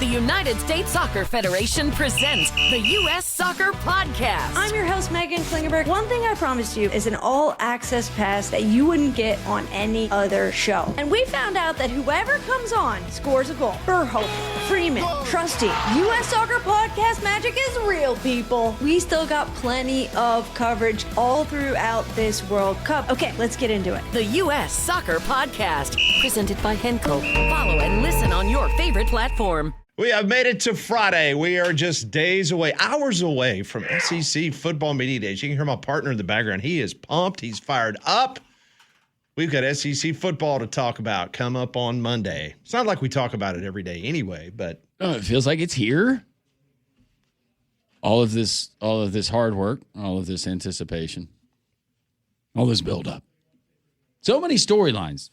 United States Soccer Federation presents the U.S. Soccer Podcast. I'm your host, Megan Klingenberg. One thing I promised you is an all-access pass that you wouldn't get on any other show. And we found out that whoever comes on scores a goal. Burhope, Freeman, Trusty. U.S. Soccer Podcast magic is real, people. We still got plenty of coverage all throughout this World Cup. Okay, let's get into it. The U.S. Soccer Podcast, presented by Henco. Follow and listen on your favorite platform. We have made it to Friday. We are just days away, hours away from SEC Football Media Days. You can hear my partner in the background. He is pumped. He's fired up. We've got SEC football to talk about come up on Monday. It's not like we talk about it every day anyway, but it feels like it's here. All of this hard work, all of this anticipation, all this buildup. So many storylines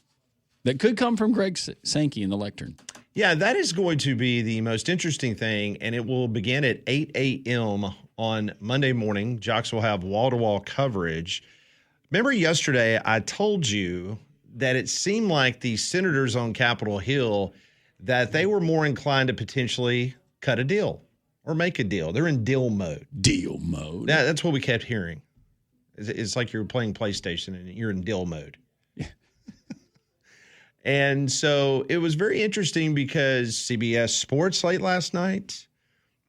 that could come from Greg Sankey in the lectern. Yeah, that is going to be the most interesting thing, and it will begin at 8 a.m. on Monday morning. Jocks will have wall-to-wall coverage. Remember yesterday I told you that it seemed like the senators on Capitol Hill, that they were more inclined to potentially cut a deal or make a deal. They're in deal mode. Deal mode? Yeah, that's what we kept hearing. It's like you're playing PlayStation and you're in deal mode. And so it was very interesting because CBS Sports late last night,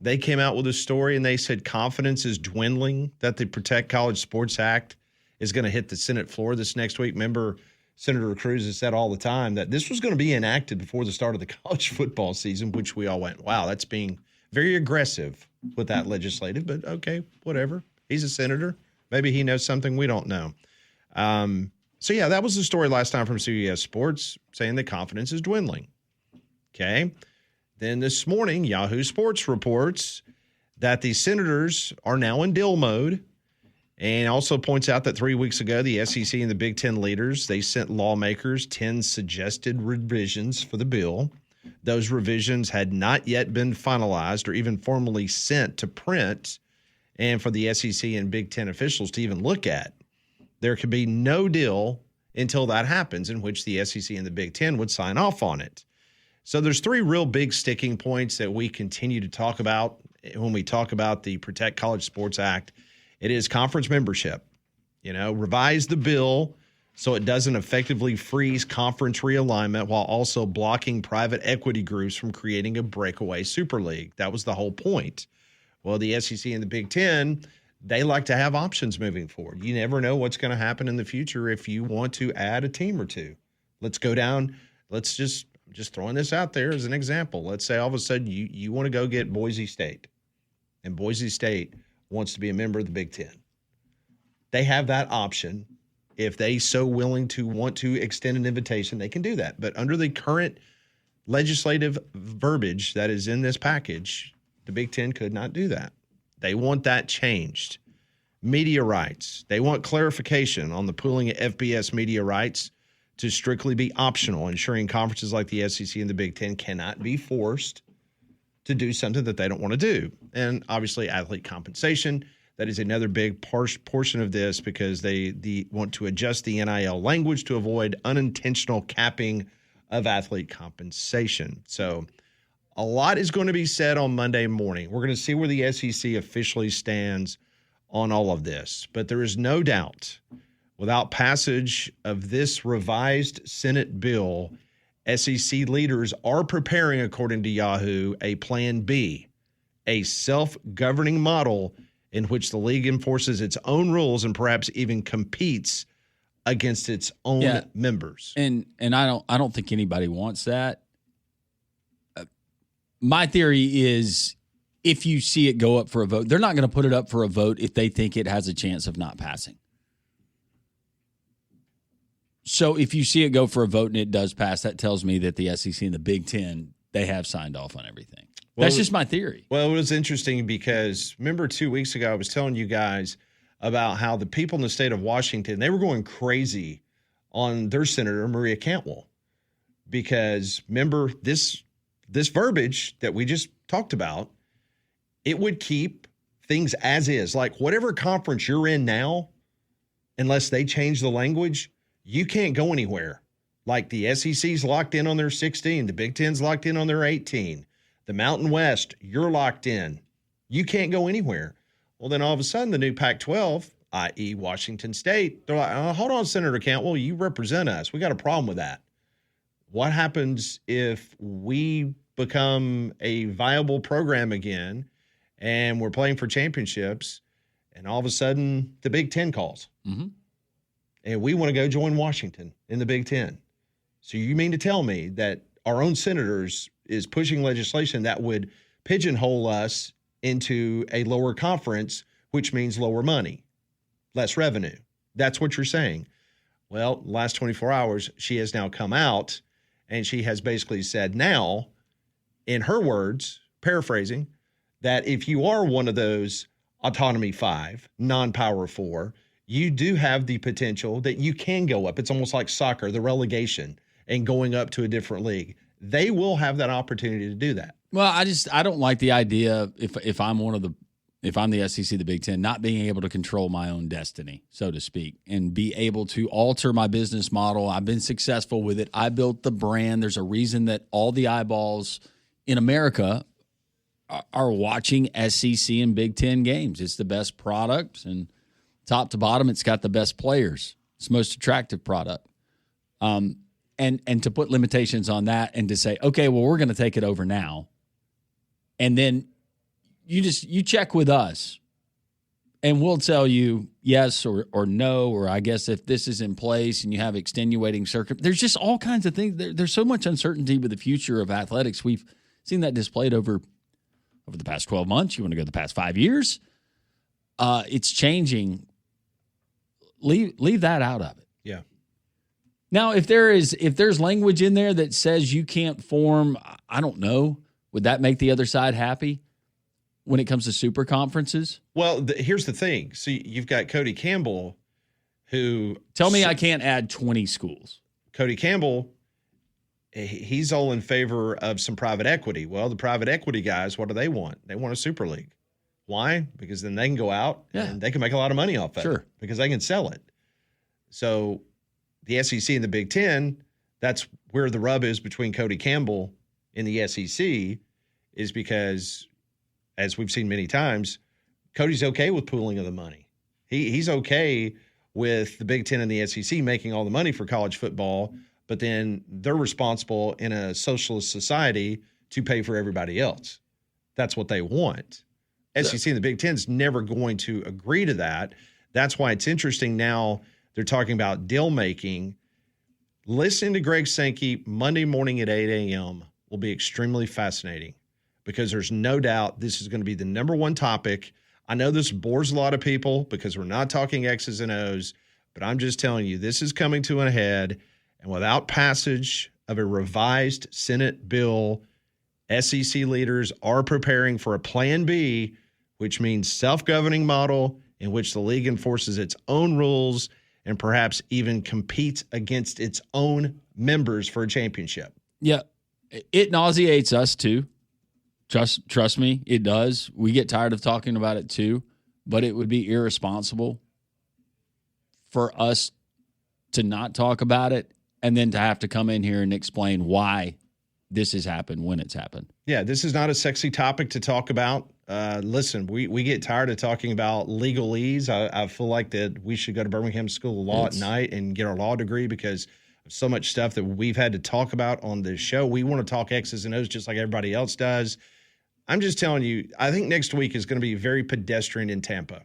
they came out with a story and they said confidence is dwindling that the Protect College Sports Act is going to hit the Senate floor this next week. Remember, Senator Cruz has said all the time that this was going to be enacted before the start of the college football season, which we all went, wow, that's being very aggressive with that legislative. But okay, whatever. He's a senator. Maybe he knows something we don't know. So, yeah, that was the story last time from CBS Sports, saying that confidence is dwindling. Okay. Then this morning, Yahoo Sports reports that the senators are now in deal mode, and also points out that 3 weeks ago, the SEC and the Big Ten leaders, they sent lawmakers 10 suggested revisions for the bill. Those revisions had not yet been finalized or even formally sent to print and for the SEC and Big Ten officials to even look at. There could be no deal until that happens, in which the SEC and the Big Ten would sign off on it. So there's three real big sticking points that we continue to talk about when we talk about the Protect College Sports Act. It is conference membership. Revise the bill so it doesn't effectively freeze conference realignment while also blocking private equity groups from creating a breakaway Super League. That was the whole point. Well, the SEC and the Big Ten, they like to have options moving forward. You never know what's going to happen in the future if you want to add a team or two. Let's go down. Let's just throwing this out there as an example. Let's say all of a sudden you want to go get Boise State, and Boise State wants to be a member of the Big Ten. They have that option. If they so willing to want to extend an invitation, they can do that. But under the current legislative verbiage that is in this package, the Big Ten could not do that. They want that changed. Media rights. They want clarification on the pooling of FBS media rights to strictly be optional, ensuring conferences like the SEC and the Big Ten cannot be forced to do something that they don't want to do. And obviously athlete compensation. That is another big portion of this because they want to adjust the NIL language to avoid unintentional capping of athlete compensation. So a lot is going to be said on Monday morning. We're going to see where the SEC officially stands on all of this. But there is no doubt, without passage of this revised Senate bill, SEC leaders are preparing, according to Yahoo, a Plan B, a self-governing model in which the league enforces its own rules and perhaps even competes against its own members. And I don't think anybody wants that. My theory is if you see it go up for a vote, they're not going to put it up for a vote if they think it has a chance of not passing. So if you see it go for a vote and it does pass, that tells me that the SEC and the Big Ten, they have signed off on everything. That's just my theory. Well, it was interesting because remember 2 weeks ago I was telling you guys about how the people in the state of Washington, they were going crazy on their Senator Maria Cantwell because remember this verbiage that we just talked about, it would keep things as is. Like whatever conference you're in now, unless they change the language, you can't go anywhere. Like the SEC's locked in on their 16, the Big Ten's locked in on their 18. The Mountain West, you're locked in. You can't go anywhere. Well, then all of a sudden, the new Pac-12, i.e. Washington State, they're like, hold on, Senator Cantwell, you represent us. We got a problem with that. What happens if we become a viable program again and we're playing for championships and all of a sudden the Big Ten calls? Mm-hmm. And we want to go join Washington in the Big Ten. So you mean to tell me that our own senators is pushing legislation that would pigeonhole us into a lower conference, which means lower money, less revenue? That's what you're saying. Well, last 24 hours, she has now come out and she has basically said now, in her words, paraphrasing, that if you are one of those Autonomy 5, non-Power 4, you do have the potential that you can go up. It's almost like soccer, the relegation, and going up to a different league. They will have that opportunity to do that. Well, I don't like the idea if I'm the SEC, the Big Ten, not being able to control my own destiny, so to speak, and be able to alter my business model. I've been successful with it. I built the brand. There's a reason that all the eyeballs in America are watching SEC and Big Ten games. It's the best product, and top to bottom, it's got the best players. It's the most attractive product. And to put limitations on that and to say, okay, well, we're going to take it over now. And then you check with us and we'll tell you yes or no, or I guess if this is in place and you have extenuating there's just all kinds of things. There's so much uncertainty with the future of athletics. We've seen that displayed over the past 12 months. You want to go the past 5 years. It's changing. Leave that out of it. Yeah. Now, if there's language in there that says you can't form, I don't know, would that make the other side happy when it comes to super conferences? Well, here's the thing. So you've got Cody Campbell, who tell me I can't add 20 schools. Cody Campbell, he's all in favor of some private equity. Well, the private equity guys, what do they want? They want a super league. Why? Because then they can go out and they can make a lot of money off of it because they can sell it. So the SEC and the Big Ten, that's where the rub is between Cody Campbell and the SEC, is because, as we've seen many times, Cody's okay with pooling of the money. He's okay with the Big Ten and the SEC making all the money for college football, but then they're responsible in a socialist society to pay for everybody else. That's what they want. SEC and the Big Ten is never going to agree to that. That's why it's interesting now they're talking about deal making. Listening to Greg Sankey Monday morning at 8 a.m. will be extremely fascinating because there's no doubt this is going to be the number one topic. I know this bores a lot of people because we're not talking X's and O's, but I'm just telling you, this is coming to a head. And without passage of a revised Senate bill, SEC leaders are preparing for a Plan B, which means self-governing model in which the league enforces its own rules and perhaps even competes against its own members for a championship. Yeah, it nauseates us too. Trust me, it does. We get tired of talking about it too, but it would be irresponsible for us to not talk about it and then to have to come in here and explain why this has happened when it's happened. Yeah, this is not a sexy topic to talk about. Listen, we get tired of talking about legalese. I feel like that we should go to Birmingham School of Law at night and get our law degree because of so much stuff that we've had to talk about on this show. We want to talk X's and O's just like everybody else does. I'm just telling you, I think next week is going to be very pedestrian in Tampa.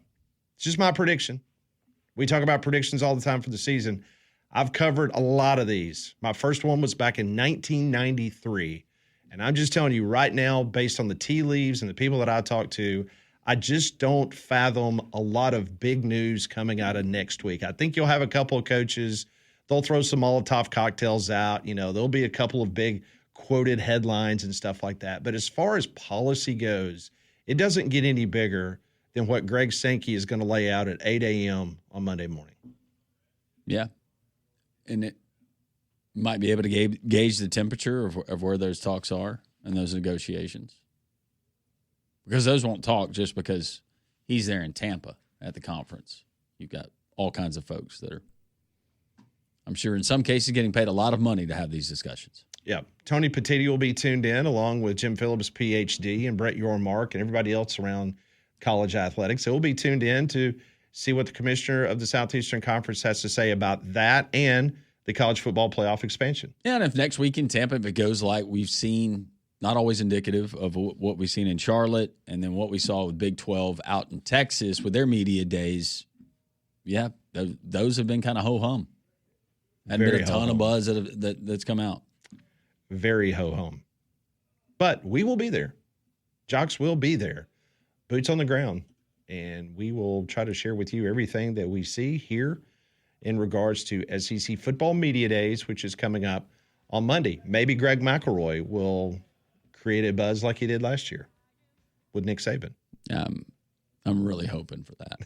It's just my prediction. We talk about predictions all the time for the season. I've covered a lot of these. My first one was back in 1993. And I'm just telling you right now, based on the tea leaves and the people that I talk to, I just don't fathom a lot of big news coming out of next week. I think you'll have a couple of coaches. They'll throw some Molotov cocktails out. You know, there'll be a couple of big quoted headlines and stuff like that. But as far as policy goes, it doesn't get any bigger than what Greg Sankey is going to lay out at 8 a.m. on Monday morning. Yeah. And it might be able to gauge the temperature of where those talks are and those negotiations. Because those won't talk just because he's there in Tampa at the conference. You've got all kinds of folks that are, I'm sure in some cases, getting paid a lot of money to have these discussions. Yeah. Tony Petitti will be tuned in along with Jim Phillips, PhD, and Brett Yormark and everybody else around college athletics. So we'll be tuned in to see what the commissioner of the Southeastern Conference has to say about that and the college football playoff expansion. Yeah, and if next week in Tampa, if it goes like we've seen, not always indicative of what we've seen in Charlotte, and then what we saw with Big 12 out in Texas with their media days, yeah, those have been kind of ho-hum. Hadn't been a ton of buzz that's come out. Very ho-hum. But we will be there. Jocks will be there. Boots on the ground. And we will try to share with you everything that we see here in regards to SEC Football Media Days, which is coming up on Monday. Maybe Greg McElroy will create a buzz like he did last year with Nick Saban. I'm really hoping for that.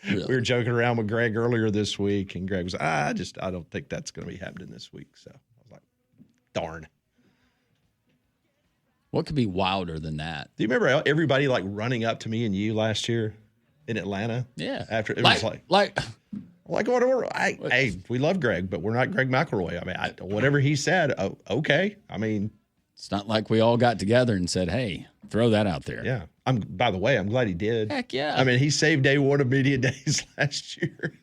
Really. We were joking around with Greg earlier this week, and Greg was, I don't think that's going to be happening this week. So I was like, darn. What could be wilder than that? Do you remember everybody like running up to me and you last year in Atlanta? Yeah. After it was like whatever. Hey, we love Greg, but we're not Greg McElroy. I mean, whatever he said, okay. I mean, it's not like we all got together and said, "Hey, throw that out there." Yeah. By the way, I'm glad he did. Heck yeah. I mean, he saved day one of media days last year.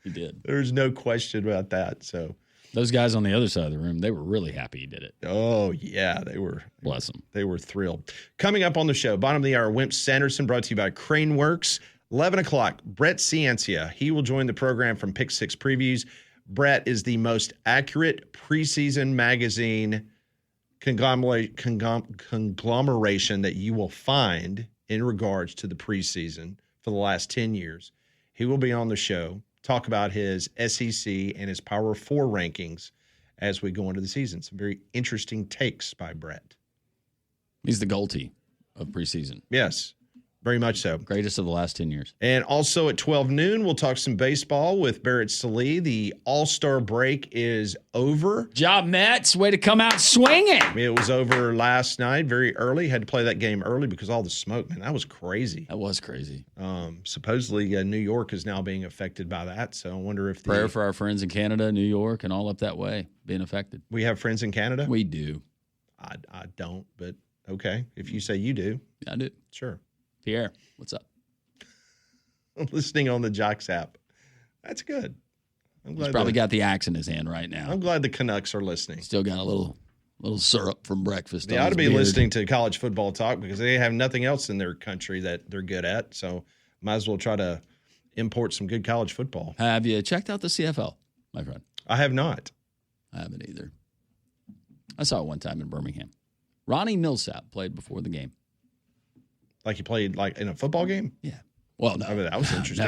He did. There's no question about that. So those guys on the other side of the room, they were really happy he did it. Oh, yeah, they were. Bless them. They were thrilled. Coming up on the show, bottom of the hour, Wimp Sanderson, brought to you by Crane Works. 11 o'clock, Brett Ciancia. He will join the program from Pick Six Previews. Brett is the most accurate preseason magazine conglomeration that you will find in regards to the preseason for the last 10 years. He will be on the show, talk about his SEC and his Power 4 rankings as we go into the season. Some very interesting takes by Brett. He's the Goldie of preseason. Yes, very much so. Greatest of the last 10 years. And also at 12 noon, we'll talk some baseball with Barrett Salee. The All-Star break is over. Job, Mets. Way to come out swinging. It was over last night, very early. Had to play that game early because all the smoke, man, that was crazy. That was crazy. Supposedly, New York is now being affected by that. So I wonder if prayer for our friends in Canada, New York, and all up that way being affected. We have friends in Canada? We do. I don't, but okay. If you say you do. I do. Sure. Pierre, what's up? Listening on the Jocks app. That's good. He's probably got the axe in his hand right now. I'm glad the Canucks are listening. Still got a little syrup from breakfast. They ought to be listening to college football talk because they have nothing else in their country that they're good at. So might as well try to import some good college football. Have you checked out the CFL, my friend? I have not. I haven't either. I saw it one time in Birmingham. Ronnie Millsap played before the game. Like he played like in a football game? Yeah. Well, no. I mean, that was interesting.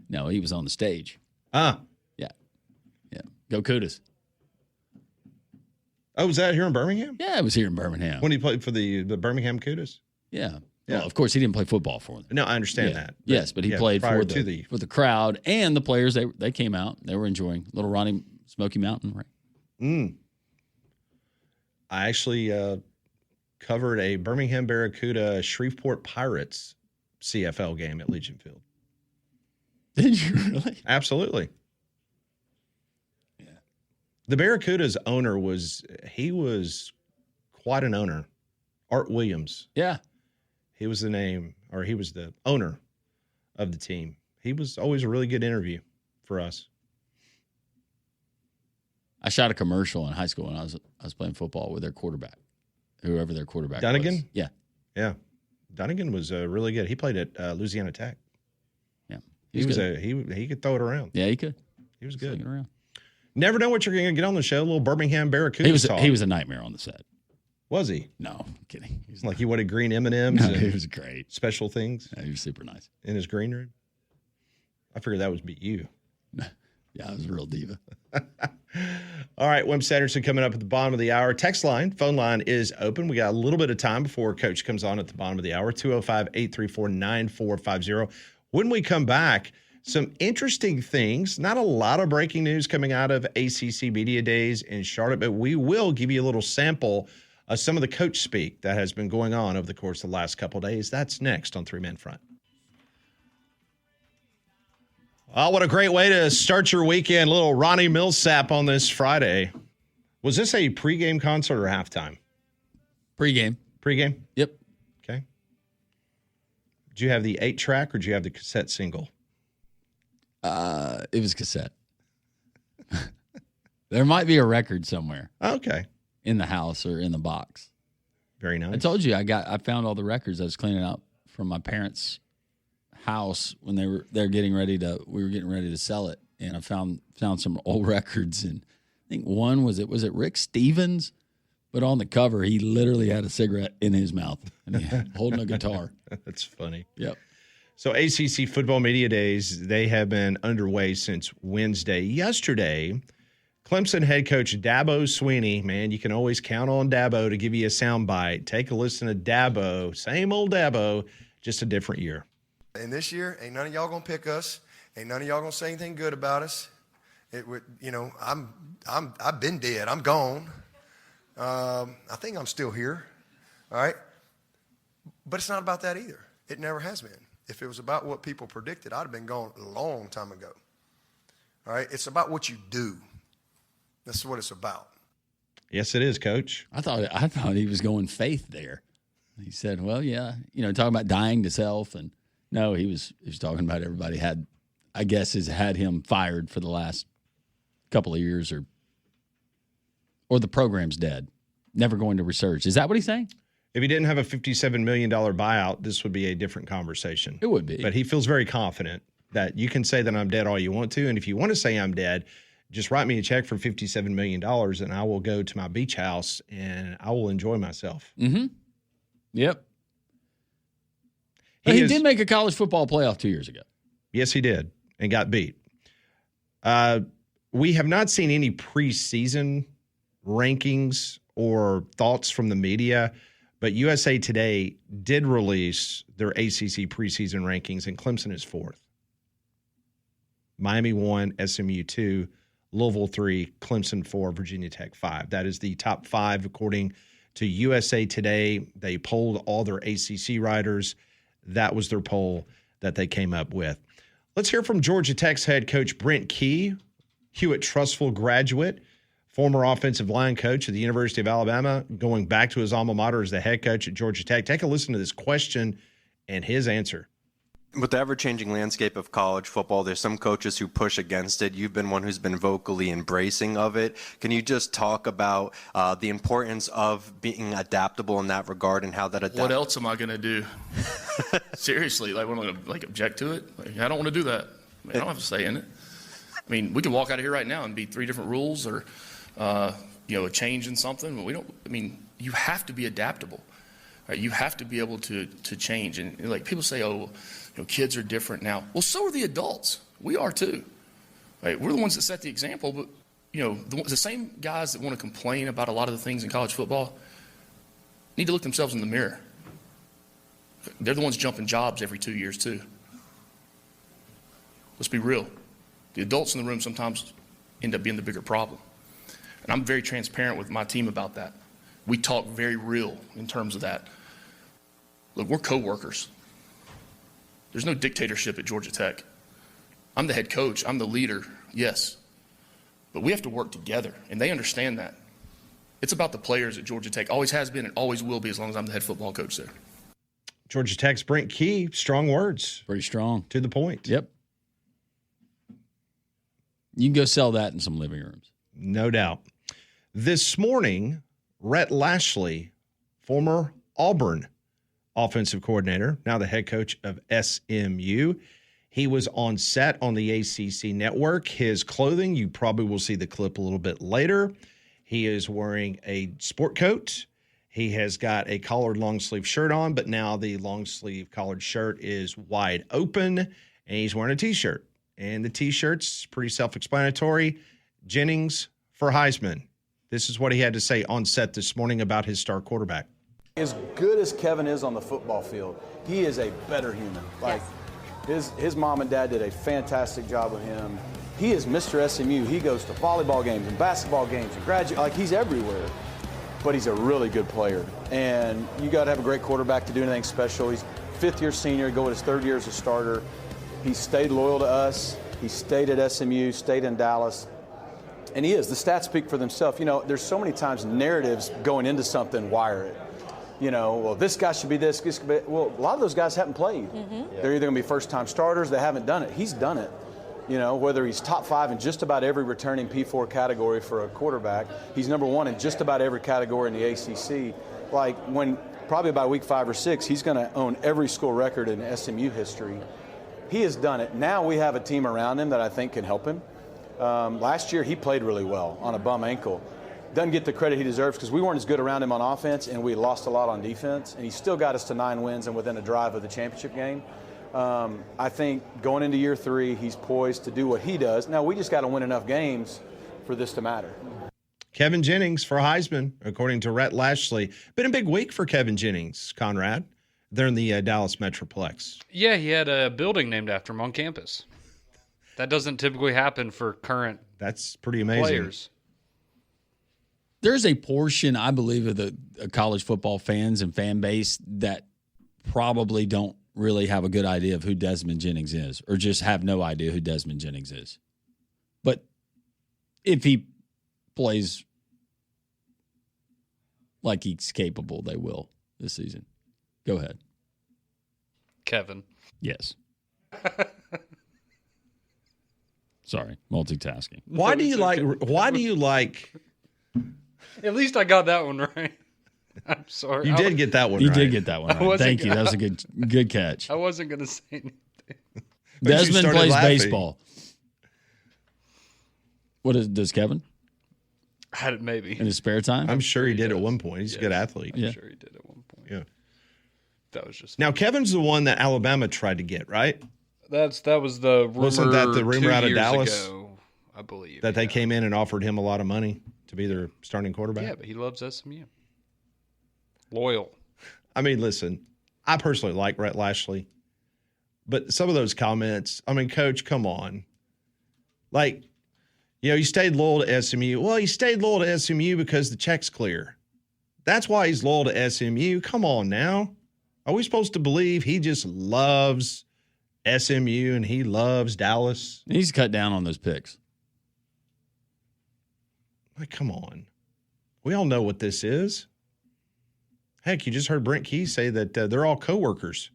No, he was on the stage. Yeah. Go Cougars. Oh, was that here in Birmingham? Yeah, it was here in Birmingham. When he played for the Birmingham Cougars? Yeah. Well, of course, he didn't play football for them. No, I understand that. Yes, but he played for the crowd and the players. They came out. They were enjoying little Ronnie Smoky Mountain. Right? I actually covered a Birmingham Barracuda Shreveport Pirates CFL game at Legion Field. Did you really? Absolutely. Yeah. The Barracuda's owner was quite an owner. Art Williams. Yeah. He was the owner of the team. He was always a really good interview for us. I shot a commercial in high school when I was playing football with their quarterback, whoever their quarterback Dunnigan? was. Yeah. Yeah. Dunnigan was really good. He played at Louisiana Tech. Yeah. He could throw it around. Yeah, he could. He was good. Around. Never know what you're going to get on the show. A little Birmingham Barracuda talk. He was a nightmare on the set. Was he? No, I'm kidding. Like he wanted green M&Ms. No, he was great. Special things. Yeah, he was super nice in his green room. I figured that would be you. Yeah, I was a real diva. All right, Wimp Sanderson coming up at the bottom of the hour. Text line, phone line is open. We got a little bit of time before Coach comes on at the bottom of the hour. 205-834-9450. When we come back, some interesting things. Not a lot of breaking news coming out of ACC Media Days in Charlotte, but we will give you a little sample of some of the coach speak that has been going on over the course of the last couple of days. That's next on Three Man Front. Oh, what a great way to start your weekend. Little Ronnie Millsap on this Friday. Was this a pregame concert or halftime? Pregame. Pregame? Yep. Okay. Did you have the 8-track or did you have the cassette single? It was cassette. There might be a record somewhere. Okay. In the house or in the box. Very nice. I told you I found all the records I was cleaning up from my parents' house when we were getting ready to sell it, and I found some old records, and I think one was it Rick Stevens, but on the cover he literally had a cigarette in his mouth and he had holding a guitar. That's funny. Yep. So ACC Football Media Days, they have been underway since Wednesday. Yesterday, Clemson head coach Dabo Swinney, man, you can always count on Dabo to give you a soundbite. Take a listen to Dabo, same old Dabo, just a different year. And this year, ain't none of y'all gonna pick us. Ain't none of y'all gonna say anything good about us. I've been dead. I'm gone. I think I'm still here. All right. But it's not about that either. It never has been. If it was about what people predicted, I'd have been gone a long time ago. All right. It's about what you do. That's what it's about. Yes, it is, Coach. I thought he was going faith there. He said, "Well, yeah, talking about dying to self." And no, he was talking about everybody has had him fired for the last couple of years, or the program's dead, never going to research. Is that what he's saying? If he didn't have a $57 million buyout, this would be a different conversation. It would be. But he feels very confident that you can say that I'm dead all you want to. And if you want to say I'm dead, just write me a check for $57 million and I will go to my beach house and I will enjoy myself. Mm-hmm. Yep. He did make a college football playoff 2 years ago. Yes, he did, and got beat. We have not seen any preseason rankings or thoughts from the media, but USA Today did release their ACC preseason rankings, and Clemson is 4th. Miami 1, SMU 2, Louisville 3, Clemson 4, Virginia Tech 5. That is the top 5 according to USA Today. They polled all their ACC writers. That was their poll that they came up with. Let's hear from Georgia Tech's head coach Brent Key, Hewitt-Trussville graduate, former offensive line coach at the University of Alabama, going back to his alma mater as the head coach at Georgia Tech. Take a listen to this question and his answer. With the ever-changing landscape of college football, there's some coaches who push against it. You've been one who's been vocally embracing of it. Can you just talk about the importance of being adaptable in that regard and how that adapts? What else am I going to do? Seriously, what am I going to object to it? I don't want to do that. I don't have a say in it. We can walk out of here right now and be 3 different rules or a change in something. But we don't. You have to be adaptable. Right? You have to be able to change. And people say, kids are different now. Well, so are the adults. We are too. Right? We're the ones that set the example. But the same guys that want to complain about a lot of the things in college football need to look themselves in the mirror. They're the ones jumping jobs every 2 years too. Let's be real. The adults in the room sometimes end up being the bigger problem. And I'm very transparent with my team about that. We talk very real in terms of that. Look, we're co-workers. There's no dictatorship at Georgia Tech. I'm the head coach. I'm the leader, yes. But we have to work together, and they understand that. It's about the players at Georgia Tech. Always has been and always will be as long as I'm the head football coach there. Georgia Tech's Brent Key, strong words. Pretty strong. To the point. Yep. You can go sell that in some living rooms. No doubt. This morning, Rhett Lashley, former Auburn offensive coordinator, now the head coach of SMU, he was on set on the ACC network. His clothing, you probably will see the clip a little bit later. He is wearing a sport coat. He has got a collared long sleeve shirt on, but now the long sleeve collared shirt is wide open, and he's wearing a T-shirt. And the T-shirt's pretty self-explanatory. Jennings for Heisman. This is what he had to say on set this morning about his star quarterback. As good as Kevin is on the football field, he is a better human. His mom and dad did a fantastic job with him. He is Mr. SMU. He goes to volleyball games and basketball games and he's everywhere. But he's a really good player. And you got to have a great quarterback to do anything special. He's 5th-year senior, going his 3rd year as a starter. He stayed loyal to us. He stayed at SMU, stayed in Dallas. And he is. The stats speak for themselves. You know, there's so many times narratives going into something wire it. You know, well, this guy should be this. Well, a lot of those guys haven't played. Mm-hmm. They're either going to be first-time starters. They haven't done it. He's done it. You know, whether he's top 5 in just about every returning P4 category for a quarterback, he's number 1 in just about every category in the ACC. Like, when probably by week 5 or 6, he's going to own every school record in SMU history. He has done it. Now we have a team around him that I think can help him. Last year, he played really well on a bum ankle. Doesn't get the credit he deserves because we weren't as good around him on offense, and we lost a lot on defense. And he still got us to 9 wins and within a drive of the championship game. I think going into year 3, he's poised to do what he does. Now, we just got to win enough games for this to matter. Kevin Jennings for Heisman, according to Rhett Lashley. Been a big week for Kevin Jennings, Conrad. They're in the Dallas Metroplex. Yeah, he had a building named after him on campus. That doesn't typically happen for current That's pretty amazing. players. There's a portion, I believe, of the college football fans and fan base that probably don't really have a good idea of who Desmond Jennings is, or just have no idea who Desmond Jennings is. But if he plays like he's capable, they will this season. Go ahead. Kevin. Yes. Sorry, multitasking. Why do you like At least I got that one right. I'm sorry. You did get that one You right. did get that one right. Thank you. That was a good catch. I wasn't going to say anything. Desmond plays laughing. baseball. Does Kevin? Had it maybe. In his spare time? I'm sure he did at one point. He's a good athlete. I'm sure he did at one point. Yeah. That was just Now, Kevin's the one that Alabama tried to get, right? that was the rumor. Wasn't that the rumor 2 out of years Dallas? ago, I believe. That they came in and offered him a lot of money to be their starting quarterback? Yeah, but he loves SMU. Loyal. I mean, listen, I personally like Rhett Lashley, but some of those comments, I mean, Coach, come on. Like, you know, he stayed loyal to SMU. Well, he stayed loyal to SMU because the check's clear. That's why he's loyal to SMU. Come on now. Are we supposed to believe he just loves SMU and he loves Dallas? He needs to cut down on those picks. Like, come on. We all know what this is. Heck, you just heard Brent Key say that they're all coworkers.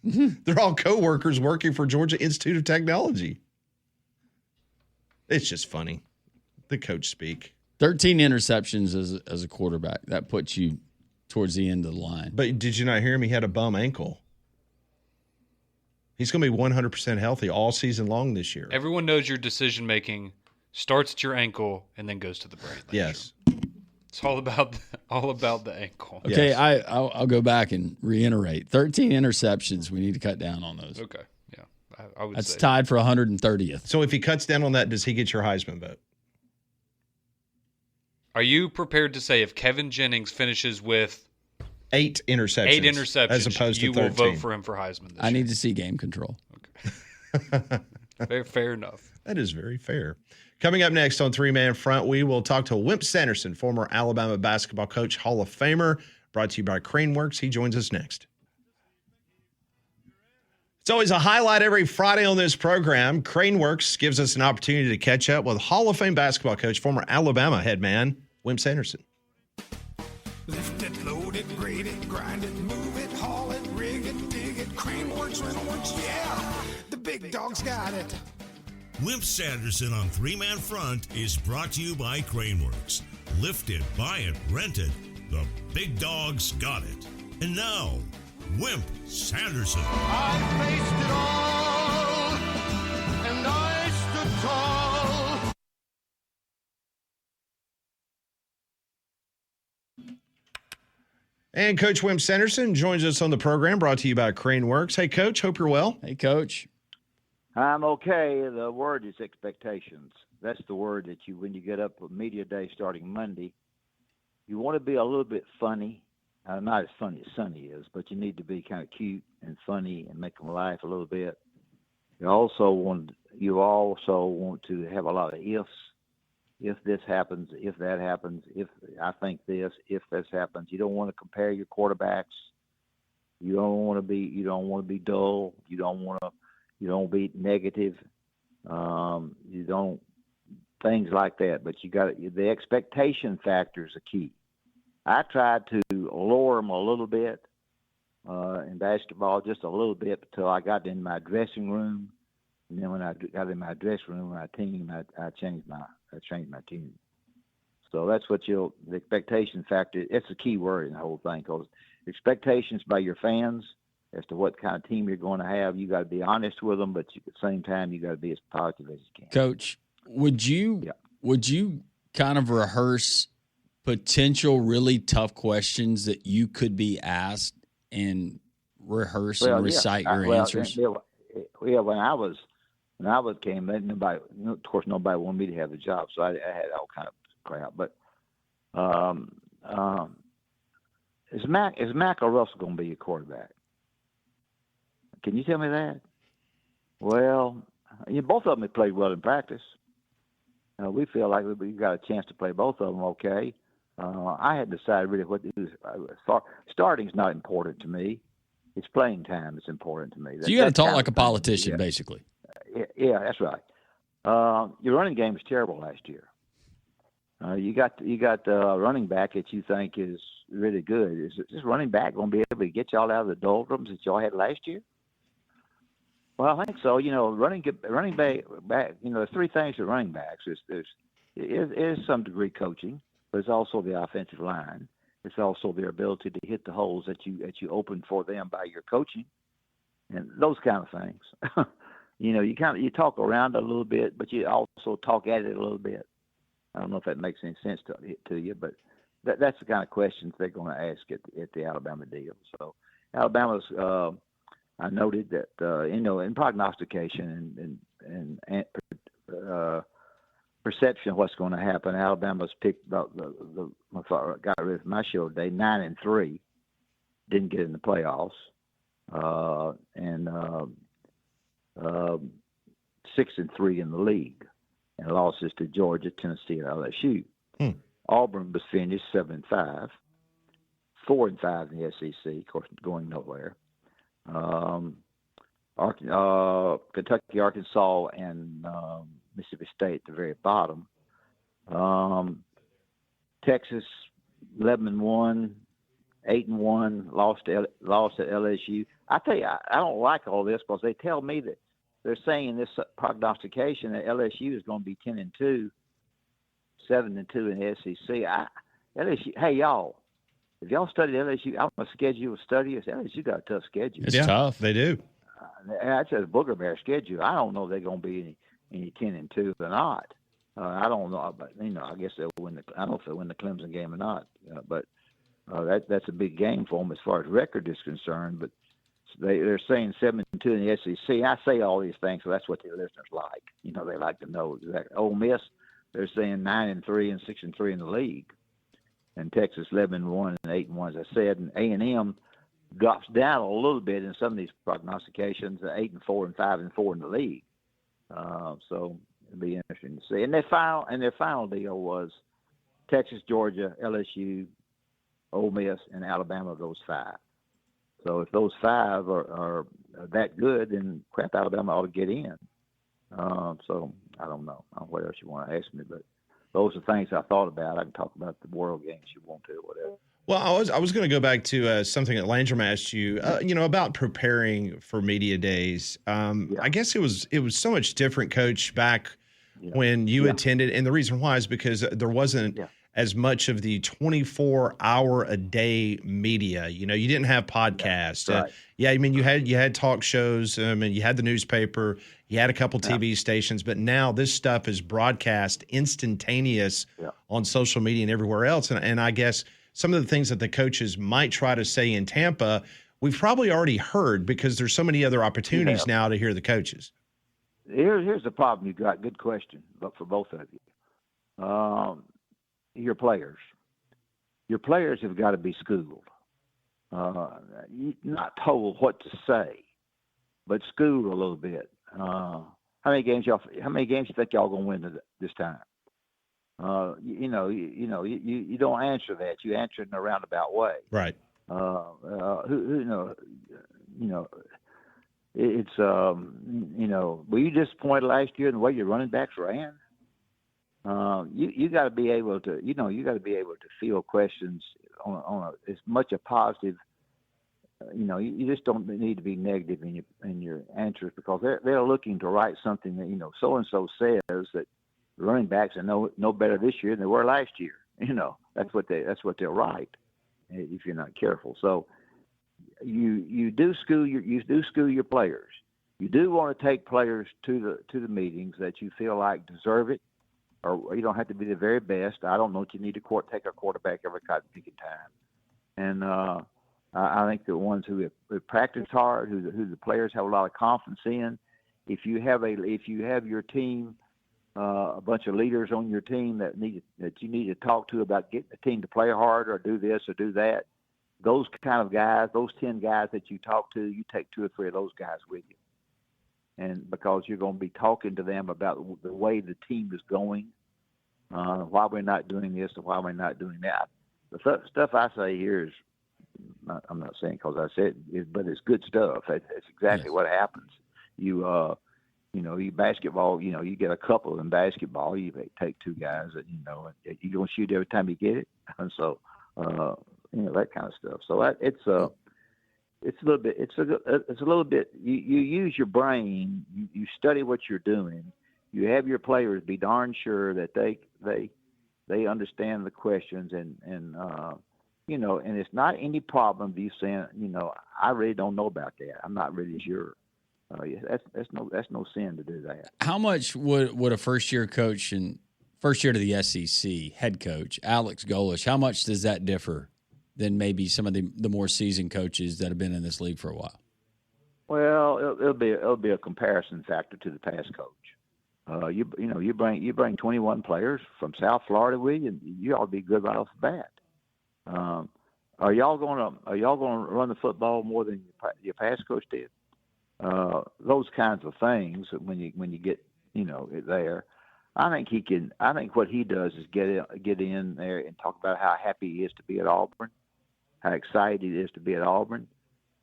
They're all coworkers working for Georgia Institute of Technology. It's just funny. The coach speak. 13 interceptions as a quarterback. That puts you towards the end of the line. But did you not hear him? He had a bum ankle. He's going to be 100% healthy all season long this year. Everyone knows your decision making starts at your ankle and then goes to the brain. Yes. It's all about the ankle. Okay, Yes. I'll go back and reiterate. 13 interceptions. We need to cut down on those. Okay, yeah, I would That's say tied for 130th. So if he cuts down on that, does he get your Heisman vote? Are you prepared to say if Kevin Jennings finishes with 8 interceptions. As opposed to 13. you will vote for him for Heisman this I year? need to see game control. Fair enough. That is very fair. Coming up next on Three Man Front, we will talk to Wimp Sanderson, former Alabama basketball coach, Hall of Famer, brought to you by Craneworks. He joins us next. It's always a highlight every Friday on this program. Craneworks gives us an opportunity to catch up with Hall of Fame basketball coach, former Alabama head man, Wimp Sanderson. Lift it, load it, grade it, grind it, move it, haul it, rig it, dig it, Craneworks, Rentalworks, yeah, the big dog's got it. Wimp Sanderson on Three Man Front is brought to you by Craneworks. Lift it, buy it, rent it. The big dog's got it. And now, Wimp Sanderson. I faced it all, and I stood tall. And Coach Wimp Sanderson joins us on the program, brought to you by Craneworks. Hey, Coach, hope you're well. Hey, Coach. I'm okay. The word is expectations. That's the word that when you get up for media day starting Monday, you want to be a little bit funny. Not as funny as Sonny is, but you need to be kind of cute and funny and make them laugh a little bit. You also want to have a lot of ifs. If this happens, if that happens, if I think this, if this happens. You don't want to compare your quarterbacks. You don't want to be dull. You don't want to be negative. You don't things like that, but you got the expectation factor is a key. I tried to lower them a little bit in basketball, just a little bit, until I got in my dressing room, and then when I got in my dressing room, my team, I changed my team. So that's what the expectation factor. It's a key word in the whole thing, because expectations by your fans as to what kind of team you're going to have, you got to be honest with them, but at the same time, you got to be as positive as you can. Coach, would you kind of rehearse potential really tough questions that you could be asked and rehearse and recite your answers? When I came in, nobody wanted me to have the job, so I had all kind of crap. But is Mac or Russell going to be your quarterback? Can you tell me that? Well, both of them have played well in practice. We feel like we got a chance to play both of them okay. I had decided really what to do. Starting's not important to me. It's playing time that's important to me. So you got to talk like a politician, basically. Yeah, that's right. Your running game was terrible last year. You got a running back that you think is really good. Is this running back going to be able to get y'all out of the doldrums that y'all had last year? Well, I think so. Running back. There's three things to running backs. There's some degree coaching, but it's also the offensive line. It's also their ability to hit the holes that you open for them by your coaching, and those kind of things. You talk around it a little bit, but you also talk at it a little bit. I don't know if that makes any sense to you, but that's the kind of questions they're going to ask at the Alabama deal. So Alabama's. I noted that in prognostication and perception of what's going to happen, Alabama's picked about got rid of my show today 9-3, didn't get in the playoffs, and 6-3 in the league, and losses to Georgia, Tennessee, and LSU. Auburn was finished 7-5, 4-5 in the SEC, of course, going nowhere. Kentucky, Arkansas, and Mississippi State at the very bottom. Texas 11-1, 8-1, lost at LSU. I tell you, I don't like all this because they tell me that they're saying in this prognostication that LSU is going to be 10-2, 7-2 in the SEC. LSU, hey y'all. If y'all study LSU, I'm a schedule study. LSU got a tough schedule. It's tough. They do. That's a booger bear schedule. I don't know if they're going to be any 10-2 or not. I don't know, but I guess they'll win. I don't know if they'll win the Clemson game or not. But that's a big game for them as far as record is concerned. But they're saying 7-2 in the SEC. I say all these things, so that's what the listeners like. They like to know exactly. Ole Miss, they're saying 9-3 and 6-3 in the league. And Texas 11-1 and 8-1, as I said, and A&M drops down a little bit in some of these prognostications, 8-4 and 5-4 in the league. So it'll be interesting to see. And their final deal was Texas, Georgia, LSU, Ole Miss, and Alabama. Those five. So if those five are that good, then Alabama ought to get in. So I don't know what else you want to ask me, but. Those are things I thought about. I can talk about the world games you want to, whatever. Well, I was going to go back to something that Landrum asked you, about preparing for media days. I guess it was so much different, Coach, back when you attended, and the reason why is because there wasn't as much of the 24-hour-a-day media. You didn't have podcasts. Right. You had talk shows, and you had the newspaper. You had a couple TV stations, but now this stuff is broadcast instantaneous on social media and everywhere else. And I guess some of the things that the coaches might try to say in Tampa, we've probably already heard because there's so many other opportunities now to hear the coaches. Here's the problem you got. Good question, but for both of you. Your players. Your players have got to be schooled. Not told what to say, but schooled a little bit. How many games you think y'all gonna win this time? You don't answer that. You answer it in a roundabout way. Right. it's were you disappointed last year in the way your running backs ran? You got to be able to, you got to be able to field questions on as much a positive. You just don't need to be negative in your answers, because they're looking to write something that so and so says that the running backs are no better this year than they were last year. That's what they'll write if you're not careful. So you do school your players. You do want to take players to the meetings that you feel like deserve it, or you don't have to be the very best. I don't know if you need to take a quarterback every cotton picking time. And I think the ones who have practiced hard, who the players have a lot of confidence in. If you have your team, a bunch of leaders on your team that you need to talk to about getting the team to play hard or do this or do that, those kind of guys, those 10 guys that you talk to, you take 2 or 3 of those guys with you. And because you're going to be talking to them about the way the team is going, why we're not doing this and why we're not doing that. The stuff I say here is, I'm not saying because I said it, but it's good stuff. It's exactly what happens. You basketball, you get a couple in basketball, you take 2 guys that, you're going to shoot every time you get it. And so, that kind of stuff. So it's a little bit, you use your brain, you study what you're doing. You have your players be darn sure that they understand the questions and it's not any problem of you saying, I really don't know about that. I'm not really sure. That's no sin to do that. How much would a first year coach and first year to the SEC head coach, Alex Golish, how much does that differ than maybe some of the more seasoned coaches that have been in this league for a while? Well, it'll be a comparison factor to the past coach. You bring 21 players from South Florida with you, and you ought to be good right off the bat. Are y'all gonna run the football more than your past coach did? Those kinds of things when you get there. I think what he does is get in there and talk about how happy he is to be at Auburn, how excited he is to be at Auburn.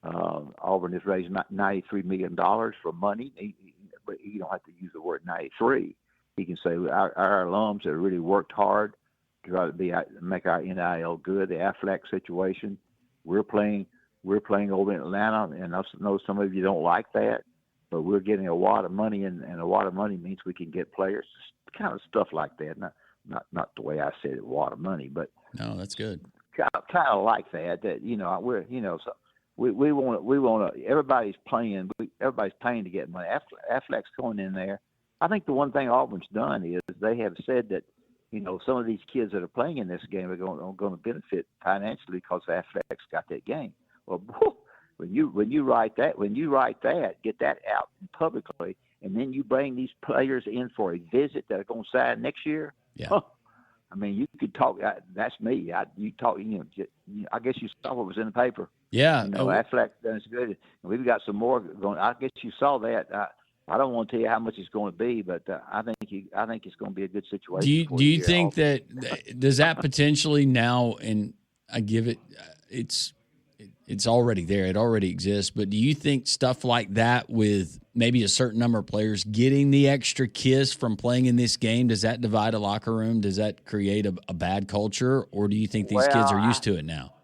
Auburn has raised $93 million for money. But you don't have to use the word 93. He can say our alums have really worked hard to try to make our NIL good. The Aflac situation, we're playing over in Atlanta, and I know some of you don't like that, but we're getting a lot of money, and a lot of money means we can get players. Kind of stuff like that. Not the way I said it, a lot of money, but no, that's good. Kind of like that. That we're so we want to. Everybody's paying to get money. Aflac's going in there. I think the one thing Auburn's done is they have said that some of these kids that are playing in this game are going to benefit financially because Aflac's got that game. Well, when you write that, get that out publicly, and then you bring these players in for a visit that are going to sign next year. Yeah. Huh. I mean, you could talk. That's me. You talk. I guess you saw what was in the paper. Yeah. Aflac does good. We've got some more going. I guess you saw that. I don't want to tell you how much it's going to be, but I think it's going to be a good situation. Do you think that does that potentially now? And I give it. It's already there. It already exists. But do you think stuff like that with maybe a certain number of players getting the extra kiss from playing in this game, does that divide a locker room? Does that create a bad culture? Or do you think these kids are used to it now?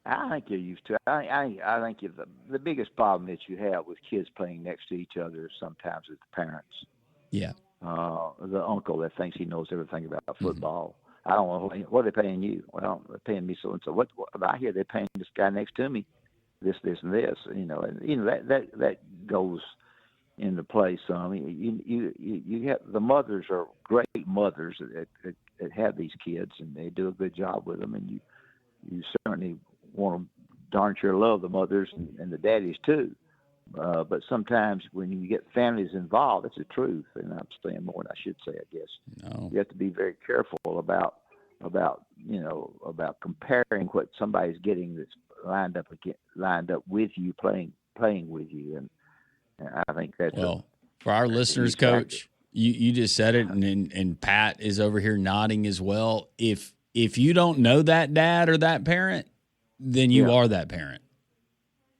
I think you're used to it. I think the biggest problem that you have with kids playing next to each other sometimes is the parents. Yeah. The uncle that thinks he knows everything about football. Mm-hmm. I don't know, what are they paying you? Well, they're paying me so-and-so. What I hear they're paying this guy next to me this, and this. That goes into play some. You have the mothers are great mothers that have these kids, and they do a good job with them, and you certainly want to darn sure love the mothers and the daddies too. But sometimes when you get families involved, it's the truth, and I'm saying more than I should say, I guess. No. You have to be very careful about comparing what somebody's getting that's lined up with you, playing with you, and I think that's for our listeners, Coach. You just said it, and Pat is over here nodding as well. If you don't know that dad or that parent, then you are that parent.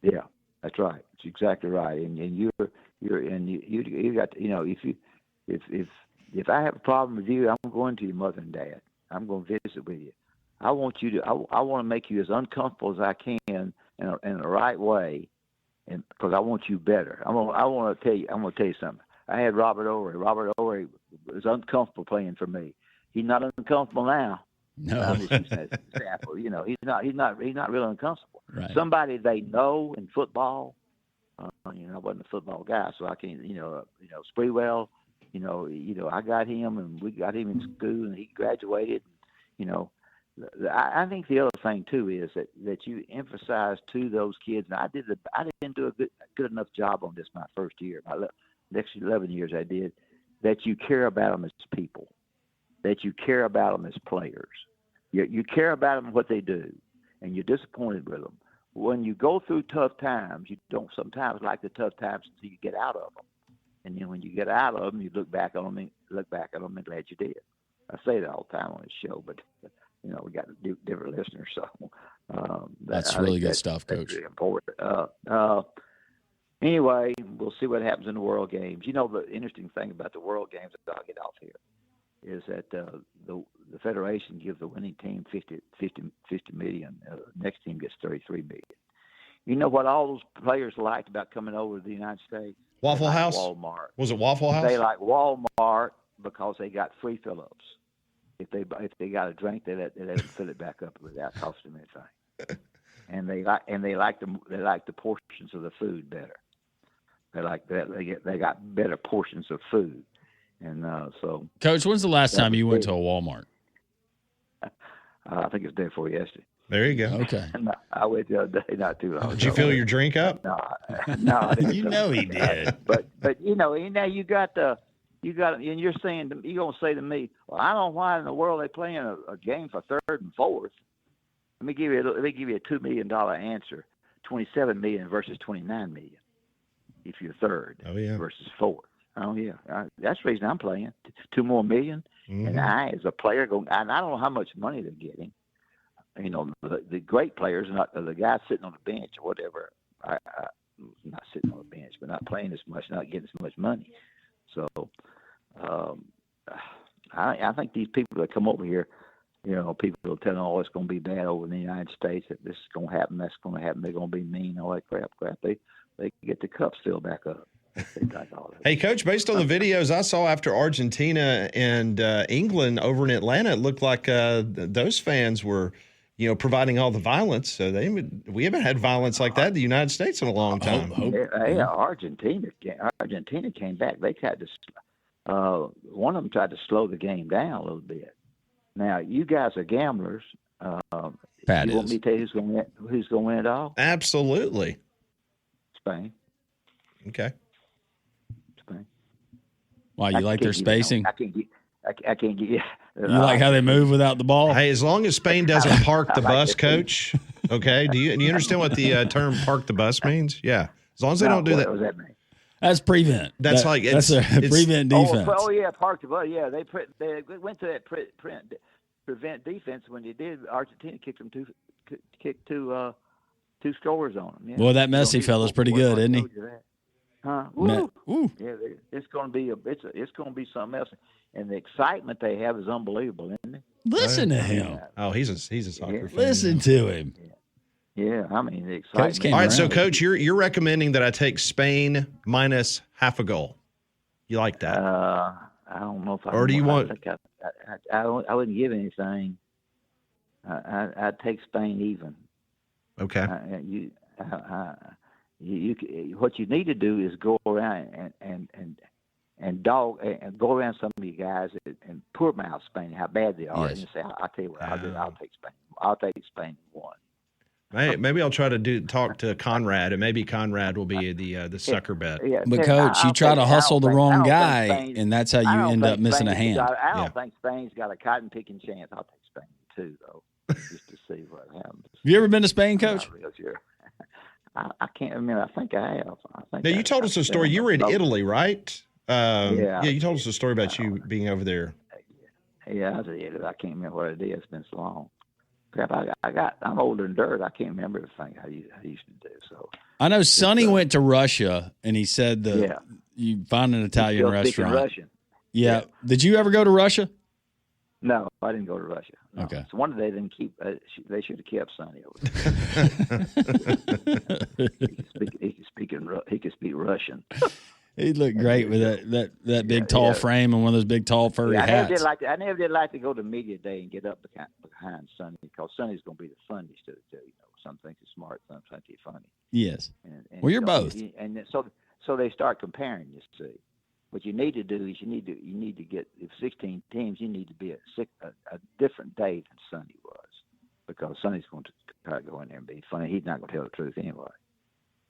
Yeah, that's right. exactly right. And you got to, if I have a problem with you, I'm going to your mother and dad. I'm going to visit with you. I want to make you as uncomfortable as I can in the right way, and because I want you better. I want to tell you something. I had Robert Ory. Robert Ory was uncomfortable playing for me. He's not uncomfortable now. No. I'm just using that as an example. He's not really uncomfortable. Right. Somebody they know in football. I wasn't a football guy, so I can't. Sprewell. I got him, and we got him in school, and he graduated. I think the other thing too is that you emphasize to those kids. And I didn't do a good enough job on this my first year. My next 11 years I did. That you care about them as people. That you care about them as players. You care about them what they do, and you're disappointed with them. When you go through tough times, you don't sometimes like the tough times until you get out of them. And then when you get out of them, you look back on them and glad you did. I say that all the time on this show, but we got different listeners, so that's really good stuff, Coach. That's really important. Anyway, we'll see what happens in the World Games. The interesting thing about the World Games, I'll get off here, is that the Federation gives the winning team $50 million. Next team gets $33 million. You know what all those players liked about coming over to the United States? Waffle House? Walmart. Was it Waffle House? They like Walmart because they got free fill-ups. If they got a drink, they let them fill it back up without costing them anything. And they like the portions of the food better. They like that. They got better portions of food. And so, Coach, when's the last time you went to a Walmart? I think it's day before yesterday. There you go. Okay. No, I went the other day, not too long. Did you fill your drink up? No, I didn't. You know he did. But now you got, and you're saying you're gonna say to me, well, I don't know why in the world they playing a game for third and fourth. Let me give you a $2 million answer: $27 million versus $29 million if you're third. Oh yeah. Versus fourth. Oh yeah, that's the reason I'm playing. $2 more million, and I, as a player, and I don't know how much money they're getting. The great players, not the guys sitting on the bench or whatever. Not sitting on the bench, but not playing as much, not getting as much money. So, I think these people that come over here, people will tell them, "Oh, it's going to be bad over in the United States. That this is going to happen. That's going to happen. They're going to be mean. All that crap. They get the cups filled back up." Hey, Coach, based on the videos I saw after Argentina and England over in Atlanta, it looked like those fans were, providing all the violence. So we haven't had violence like that in the United States in a long time. Yeah, Argentina came back. They tried to, one of them tried to slow the game down a little bit. Now, you guys are gamblers. Pat you want me to tell you who's going to win it all? Absolutely. Spain. Okay. Wow, you like their spacing? I can't get you. You like how they move without the ball? Hey, as long as Spain doesn't park the bus, Coach. Okay. Do you understand what the term "park the bus" means? Yeah. As long as they don't do that. What does that mean? That's prevent. That's that's a prevent defense. Oh yeah, park the bus. Yeah, they went to that prevent defense when they did. Argentina kicked two scores on them. Yeah. Boy, that Messi fella's pretty good, isn't he? Huh? Ooh. Yeah, it's going to be something else, and the excitement they have is unbelievable, isn't it? Listen to him. Oh, he's a soccer fan. Listen to him. Yeah, I mean the excitement. All right, so Coach, you're recommending that I take Spain minus half a goal. You like that? I don't know if I. Or do you want? I wouldn't give anything. I'd take Spain even. Okay. What you need to do is go around and go around some of you guys and poor mouth Spain how bad they are, and say, "I'll tell you what, I'll take Spain. I'll take Spain one." Hey, maybe I'll try to talk to Conrad, and maybe Conrad will be the sucker bet. Yeah, but Coach, you try to hustle the wrong guy, and that's how you end up missing a hand. I don't think Spain's got a cotton picking chance. I'll take Spain too, though, just to see what happens. Have you ever been to Spain, Coach? I'm not real sure. I can't remember. I think I have. Now, you told us a story. You were in Italy, right? Yeah, you told us a story about you being over there. Yeah, I was in Italy. I can't remember what it is. It's been so long. crap, I'm older than dirt. I can't remember everything I used to do. So I know Sonny went to Russia, and he said you found an Italian restaurant. Russian. Yeah. Did you ever go to Russia? No, I didn't go to Russia. No. Okay. So one day they didn't keep. They should have kept Sonny over there. He could speak Russian. He looked great with that big tall frame and one of those big tall furry hats. I never did like to go to media day and get up behind Sonny, because Sonny's going to be the funniest of the two. Some think he's smart, some think he's funny. Yes. And Well, you're both. And so they start comparing. You see, what you need to do is you need to get, if 16 teams, you need to be a different day than Sonny was, because Sonny's going to try to go in there and be funny. He's not going to tell the truth anyway.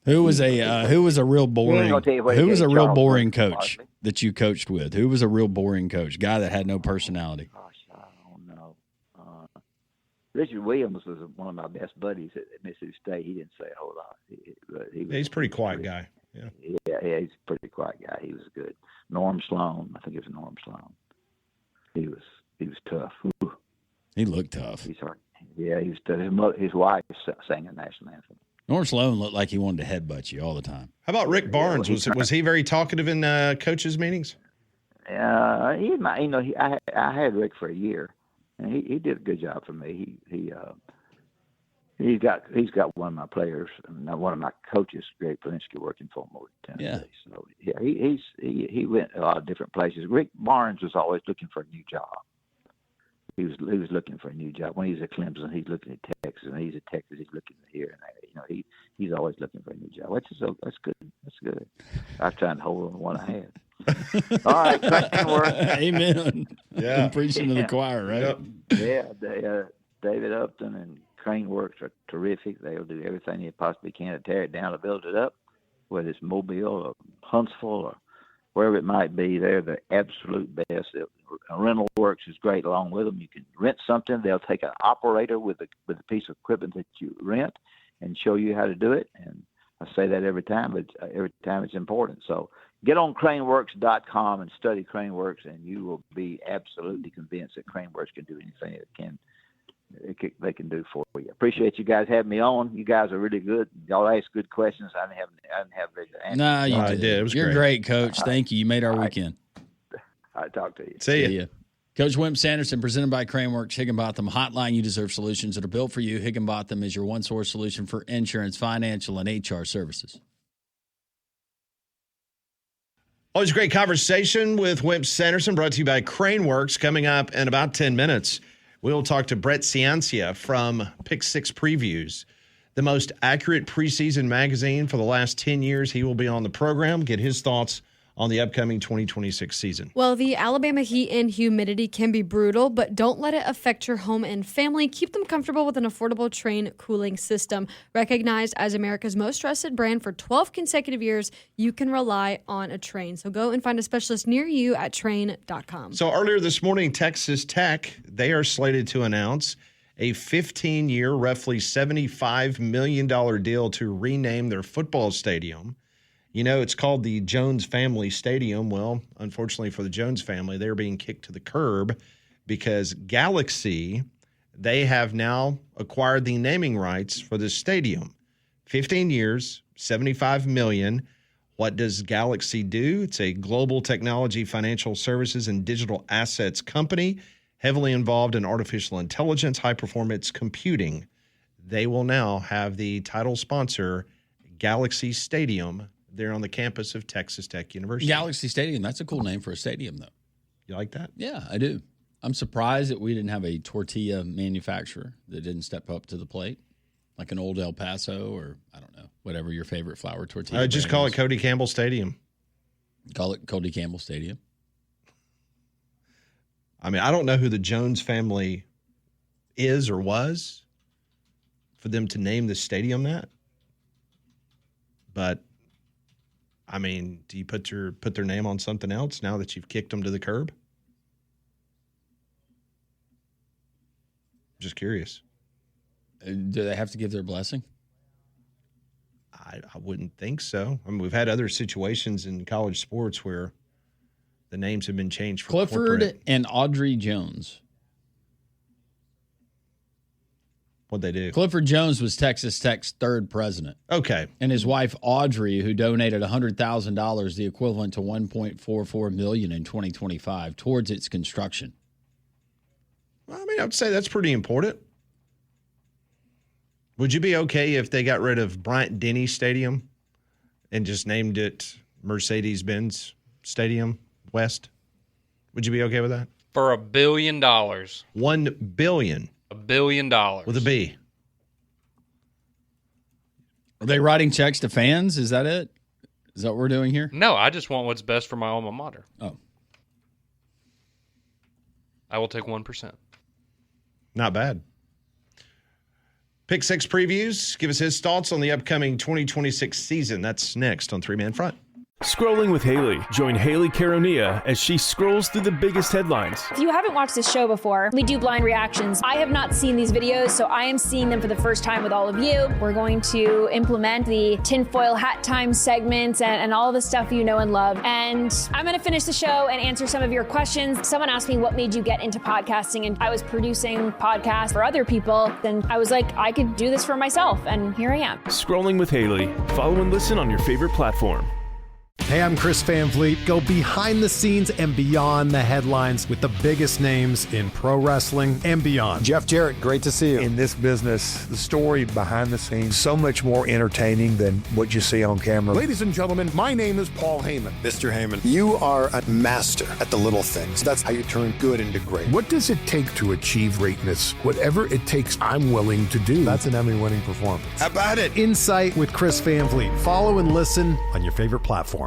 Who was a real boring coach that you coached with? Who was a real boring coach? Guy that had no personality. Gosh, I don't know. Richard Williams was one of my best buddies at Mississippi State. He didn't say a whole lot. He's a pretty quiet guy. Yeah. Yeah, he's a pretty quiet guy. He was good. Norm Sloan, I think it was Norm Sloan. He was tough. Ooh. He looked tough. He's hard. Yeah, he was tough. His wife sang a national anthem. Norm Sloan looked like he wanted to headbutt you all the time. How about Rick Barnes? Was he very talkative in coaches' meetings? I had Rick for a year, and he did a good job for me. He's got one of my players, one of my coaches, Greg Polinsky, working for him over in Tennessee. Yeah. So he went a lot of different places. Rick Barnes was always looking for a new job. He was looking for a new job. When he was at Clemson, he's looking at Texas. And he's at Texas, he's looking here and there. He's always looking for a new job. That's good. That's good. I was trying to hold on to one I had. All right, crane work. Amen. Yeah, preaching to the choir, right? Yep. Yeah, David Upton and Crane Works are terrific. They'll do everything they possibly can to tear it down to build it up, whether it's Mobile or Huntsville or wherever it might be. They're the absolute best. Rental Works is great along with them. You can rent something. They'll take an operator with a piece of equipment that you rent and show you how to do it. And I say that every time, but every time it's important. So get on craneworks.com and study Craneworks, and you will be absolutely convinced that Craneworks can do anything they can do for you. Appreciate you guys having me on. You guys are really good. Y'all ask good questions. I didn't have very good answers. No, you did. It was You're great, Coach. Thank you. You made our weekend. I'll talk to you. See ya. Coach Wimp Sanderson, presented by Craneworks, Higginbotham. Hotline, you deserve solutions that are built for you. Higginbotham is your one-source solution for insurance, financial, and HR services. Always a great conversation with Wimp Sanderson, brought to you by Craneworks. Coming up in about 10 minutes, we'll talk to Brett Ciancia from Pick Six Previews, the most accurate preseason magazine for the last 10 years. He will be on the program, get his thoughts on the upcoming 2026 season. Well, the Alabama heat and humidity can be brutal, but don't let it affect your home and family. Keep them comfortable with an affordable Trane cooling system. Recognized as America's most trusted brand for 12 consecutive years, you can rely on a Trane. So go and find a specialist near you at Trane.com. So earlier this morning, Texas Tech, they are slated to announce a 15-year, roughly $75 million deal to rename their football stadium. You know, it's called the Jones Family Stadium. Well, unfortunately for the Jones family, they're being kicked to the curb because Galaxy, they have now acquired the naming rights for this stadium. 15 years, $75 million. What does Galaxy do? It's a global technology, financial services, and digital assets company heavily involved in artificial intelligence, high-performance computing. They will now have the title sponsor, Galaxy Stadium, there on the campus of Texas Tech University. Galaxy Stadium, that's a cool name for a stadium, though. You like that? Yeah, I do. I'm surprised that we didn't have a tortilla manufacturer that didn't step up to the plate, like an old El Paso or, I don't know, whatever your favorite flour tortilla Just call it Cody Campbell Stadium. Call it Cody Campbell Stadium. I mean, I don't know who the Jones family is or was for them to name the stadium that. But I mean, do you put their name on something else now that you've kicked them to the curb? Just curious. Do they have to give their blessing? I wouldn't think so. I mean, we've had other situations in college sports where the names have been changed for Clifford corporate. and Audrey Jones. What'd they do? Clifford Jones was Texas Tech's third president. Okay. And his wife, Audrey, who donated $100,000, the equivalent to $1.44 million in 2025, towards its construction. Well, I mean, I would say that's pretty important. Would you be okay if they got rid of Bryant-Denny Stadium and just named it Mercedes-Benz Stadium West? Would you be okay with that? For $1 billion. $1 billion. $1 billion. With a B. Are they writing checks to fans? Is that it? Is that what we're doing here? No, I just want what's best for my alma mater. Oh. I will take 1%. Not bad. Pick Six previews. Give us his thoughts on the upcoming 2026 season. That's next on Three Man Front. Scrolling with Haley. Join Haley Caronia as she scrolls through the biggest headlines. If you haven't watched this show before, we do blind reactions. I have not seen these videos, so I am seeing them for the first time with all of you. We're going to implement the tinfoil hat time segments and all the stuff you know and love. And I'm going to finish the show and answer some of your questions. Someone asked me what made you get into podcasting, and I was producing podcasts for other people. And I was like, I could do this for myself, and here I am. Scrolling with Haley. Follow and listen on your favorite platform. Hey, I'm Chris Van Vliet. Go behind the scenes and beyond the headlines with the biggest names in pro wrestling and beyond. Jeff Jarrett, great to see you. In this business, the story behind the scenes, so much more entertaining than what you see on camera. Ladies and gentlemen, my name is Paul Heyman. Mr. Heyman, you are a master at the little things. That's how you turn good into great. What does it take to achieve greatness? Whatever it takes, I'm willing to do. That's an Emmy-winning performance. How about it? Insight with Chris Van Vliet. Follow and listen on your favorite platform.